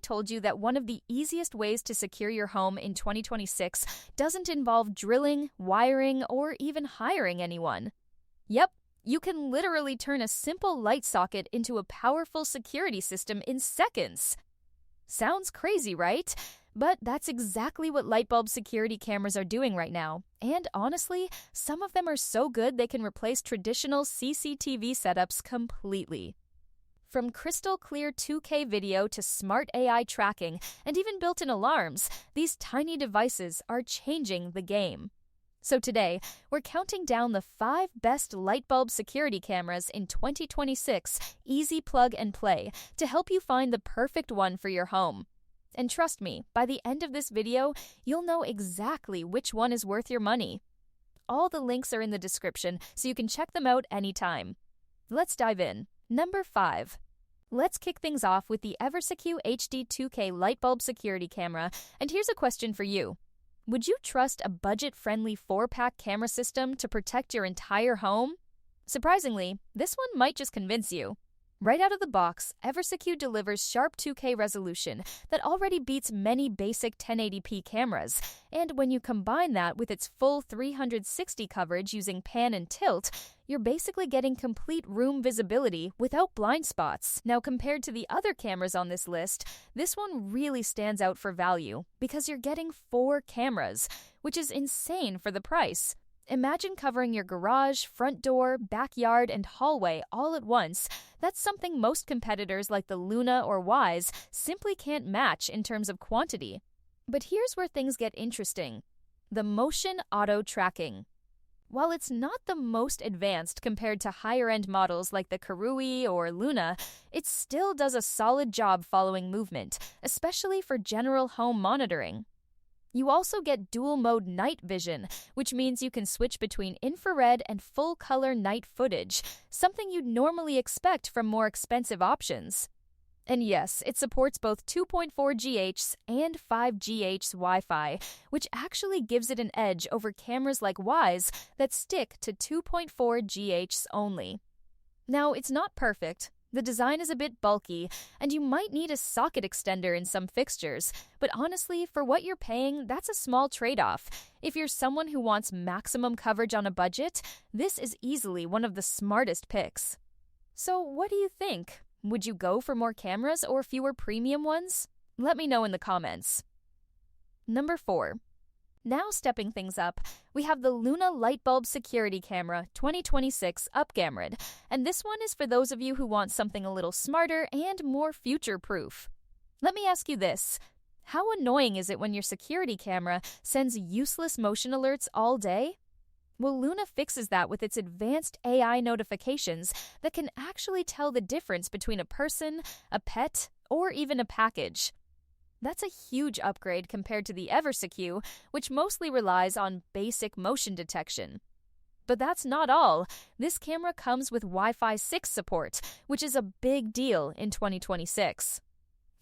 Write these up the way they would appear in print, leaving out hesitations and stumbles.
told you that one of the easiest ways to secure your home in 2026 doesn't involve drilling, wiring, or even hiring anyone? Yep, you can literally turn a simple light socket into a powerful security system in seconds. Sounds crazy, right? But that's exactly what light bulb security cameras are doing right now. And honestly, some of them are so good they can replace traditional CCTV setups completely. From crystal clear 2K video to smart AI tracking and even built-in alarms, these tiny devices are changing the game. So today, we're counting down the 5 best light bulb security cameras in 2026, easy plug and play, to help you find the perfect one for your home. And trust me, by the end of this video, you'll know exactly which one is worth your money. All the links are in the description, so you can check them out anytime. Let's dive in. Number 5. Let's kick things off with the Everseq HD 2K light bulb security camera, and here's a question for you. Would you trust a budget-friendly 4-pack camera system to protect your entire home? Surprisingly, this one might just convince you. Right out of the box, Everseq delivers sharp 2K resolution that already beats many basic 1080p cameras, and when you combine that with its full 360 coverage using pan and tilt, you're basically getting complete room visibility without blind spots. Now, compared to the other cameras on this list, this one really stands out for value because you're getting 4 cameras, which is insane for the price. Imagine covering your garage, front door, backyard, and hallway all at once. That's something most competitors like the Luna or Wise simply can't match in terms of quantity. But here's where things get interesting. The motion auto tracking. While it's not the most advanced compared to higher-end models like the Kurui or Luna, it still does a solid job following movement, especially for general home monitoring. You also get dual-mode night vision, which means you can switch between infrared and full-color night footage, something you'd normally expect from more expensive options. And yes, it supports both 2.4 GHz and 5 GHz Wi-Fi, which actually gives it an edge over cameras like Wise that stick to 2.4 GHz only. Now, it's not perfect. The design is a bit bulky, and you might need a socket extender in some fixtures, but honestly, for what you're paying, that's a small trade-off. If you're someone who wants maximum coverage on a budget, this is easily one of the smartest picks. So what do you think? Would you go for more cameras or fewer premium ones? Let me know in the comments. Number 4. Now stepping things up, we have the Luna Light Bulb Security Camera 2026 UpGamrid, and this one is for those of you who want something a little smarter and more future-proof. Let me ask you this. How annoying is it when your security camera sends useless motion alerts all day? Well, Luna fixes that with its advanced AI notifications that can actually tell the difference between a person, a pet, or even a package. That's a huge upgrade compared to the Everseq, which mostly relies on basic motion detection. But that's not all. This camera comes with Wi-Fi 6 support, which is a big deal in 2026.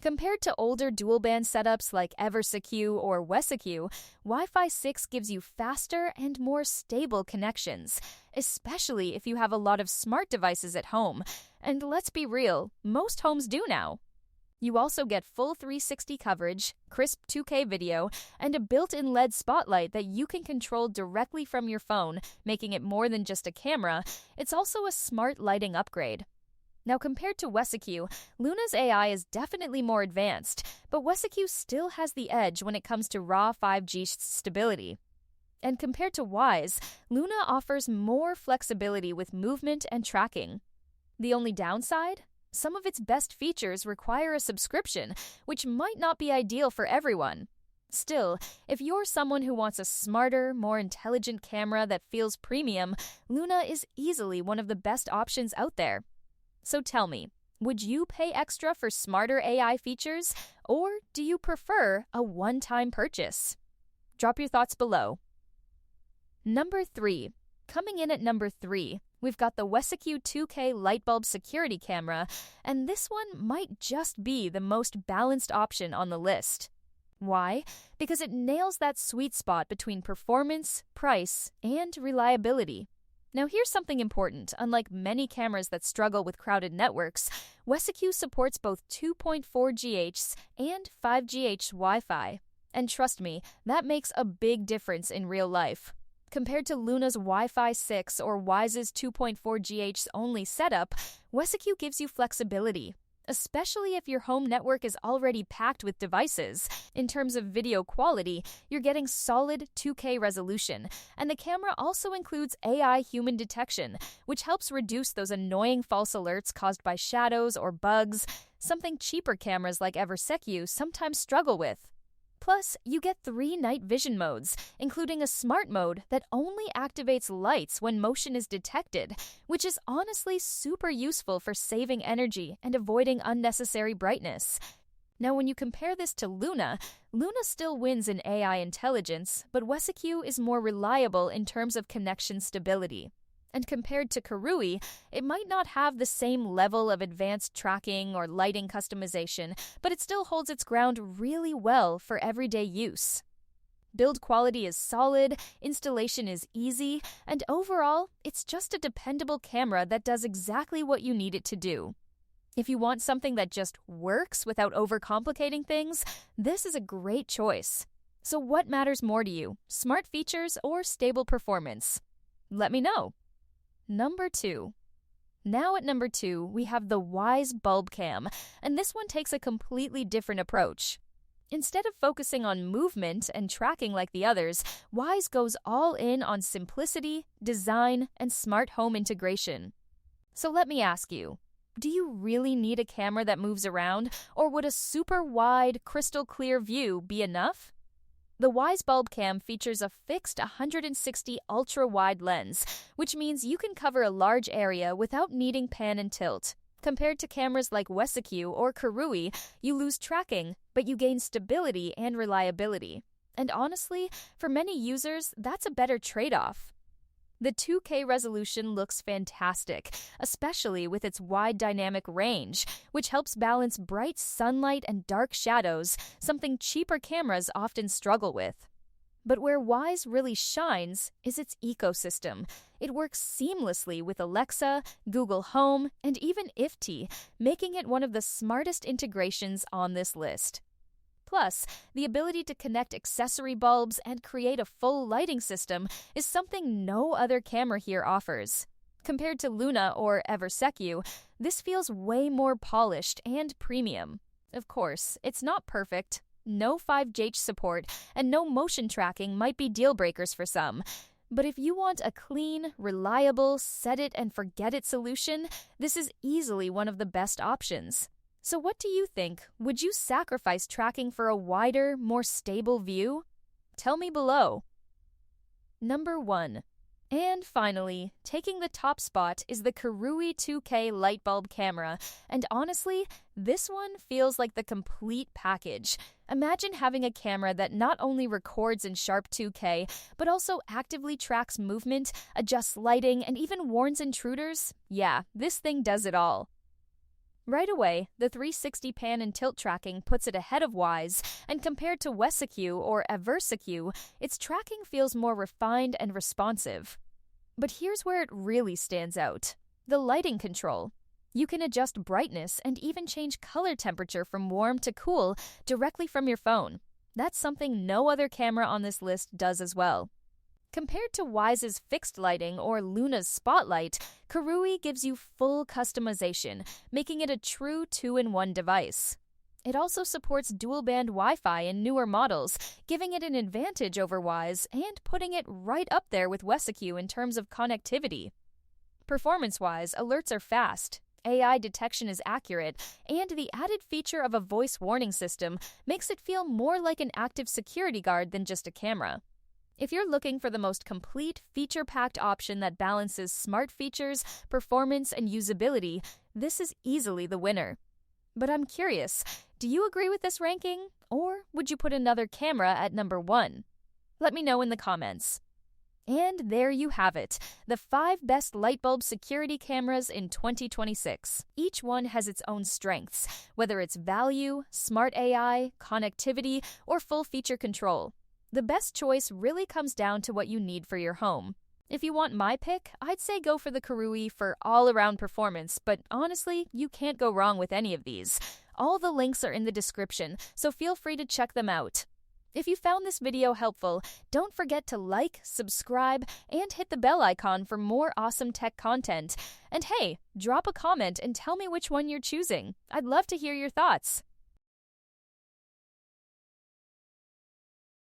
Compared to older dual-band setups like Everseq or Wesq, Wi-Fi 6 gives you faster and more stable connections, especially if you have a lot of smart devices at home. And let's be real, most homes do now. You also get full 360 coverage, crisp 2K video, and a built-in LED spotlight that you can control directly from your phone, making it more than just a camera. It's also a smart lighting upgrade. Now, compared to Wesq, Luna's AI is definitely more advanced, but Wesq still has the edge when it comes to raw 5G stability. And compared to Wise, Luna offers more flexibility with movement and tracking. The only downside? Some of its best features require a subscription, which might not be ideal for everyone. Still, if you're someone who wants a smarter, more intelligent camera that feels premium, Luna is easily one of the best options out there. So tell me, would you pay extra for smarter AI features, or do you prefer a one-time purchase? Drop your thoughts below. Number 3. Coming in at number 3, we've got the Wesq 2K light bulb security camera, and this one might just be the most balanced option on the list. Why? Because it nails that sweet spot between performance, price, and reliability. Now here's something important. Unlike many cameras that struggle with crowded networks, Wesq supports both 2.4 GHz and 5 GHz Wi-Fi. And trust me, that makes a big difference in real life. Compared to Luna's Wi-Fi 6 or Wyze's 2.4 GHz only setup, Wesq gives you flexibility, especially if your home network is already packed with devices. In terms of video quality, you're getting solid 2K resolution, and the camera also includes AI human detection, which helps reduce those annoying false alerts caused by shadows or bugs, something cheaper cameras like Everseq sometimes struggle with. Plus, you get 3 night vision modes, including a smart mode that only activates lights when motion is detected, which is honestly super useful for saving energy and avoiding unnecessary brightness. Now, when you compare this to Luna still wins in AI intelligence, but Wesq is more reliable in terms of connection stability. And compared to Kurui, it might not have the same level of advanced tracking or lighting customization, but it still holds its ground really well for everyday use. Build quality is solid, installation is easy, and overall, it's just a dependable camera that does exactly what you need it to do. If you want something that just works without overcomplicating things, this is a great choice. So what matters more to you, smart features or stable performance? Let me know. Number 2. Now at number 2, we have the Wesq Bulb Cam, and this one takes a completely different approach. Instead of focusing on movement and tracking like the others, Wesq goes all in on simplicity, design, and smart home integration. So let me ask you, do you really need a camera that moves around, or would a super wide, crystal clear view be enough? The Wesq Bulb Cam features a fixed 160 ultra-wide lens, which means you can cover a large area without needing pan and tilt. Compared to cameras like Wesq or Kurui, you lose tracking, but you gain stability and reliability. And honestly, for many users, that's a better trade-off. The 2K resolution looks fantastic, especially with its wide dynamic range, which helps balance bright sunlight and dark shadows, something cheaper cameras often struggle with. But where Wesq really shines is its ecosystem. It works seamlessly with Alexa, Google Home, and even IFTTT, making it one of the smartest integrations on this list. Plus, the ability to connect accessory bulbs and create a full lighting system is something no other camera here offers. Compared to Luna or Everseq, this feels way more polished and premium. Of course, it's not perfect. No 5GH support and no motion tracking might be deal breakers for some. But if you want a clean, reliable, set it and forget it solution, this is easily one of the best options. So what do you think? Would you sacrifice tracking for a wider, more stable view? Tell me below. Number 1. And finally, taking the top spot is the Kurui 2K light bulb camera, and honestly, this one feels like the complete package. Imagine having a camera that not only records in sharp 2K, but also actively tracks movement, adjusts lighting, and even warns intruders. Yeah, this thing does it all. Right away, the 360 pan and tilt tracking puts it ahead of Wesq, and compared to Wesq or Everseq, its tracking feels more refined and responsive. But here's where it really stands out: the lighting control. You can adjust brightness and even change color temperature from warm to cool directly from your phone. That's something no other camera on this list does as well. Compared to Wyze's fixed lighting or Luna's spotlight, Kurui gives you full customization, making it a true 2-in-1 device. It also supports dual-band Wi-Fi in newer models, giving it an advantage over Wesq and putting it right up there with Wesq in terms of connectivity. Performance-wise, alerts are fast, AI detection is accurate, and the added feature of a voice warning system makes it feel more like an active security guard than just a camera. If you're looking for the most complete, feature-packed option that balances smart features, performance, and usability, this is easily the winner. But I'm curious, do you agree with this ranking? Or would you put another camera at number 1? Let me know in the comments. And there you have it, the 5 best light bulb security cameras in 2026. Each one has its own strengths, whether it's value, smart AI, connectivity, or full feature control. The best choice really comes down to what you need for your home. If you want my pick, I'd say go for the Kurui for all-around performance, but honestly, you can't go wrong with any of these. All the links are in the description, so feel free to check them out. If you found this video helpful, don't forget to like, subscribe, and hit the bell icon for more awesome tech content. And hey, drop a comment and tell me which one you're choosing. I'd love to hear your thoughts.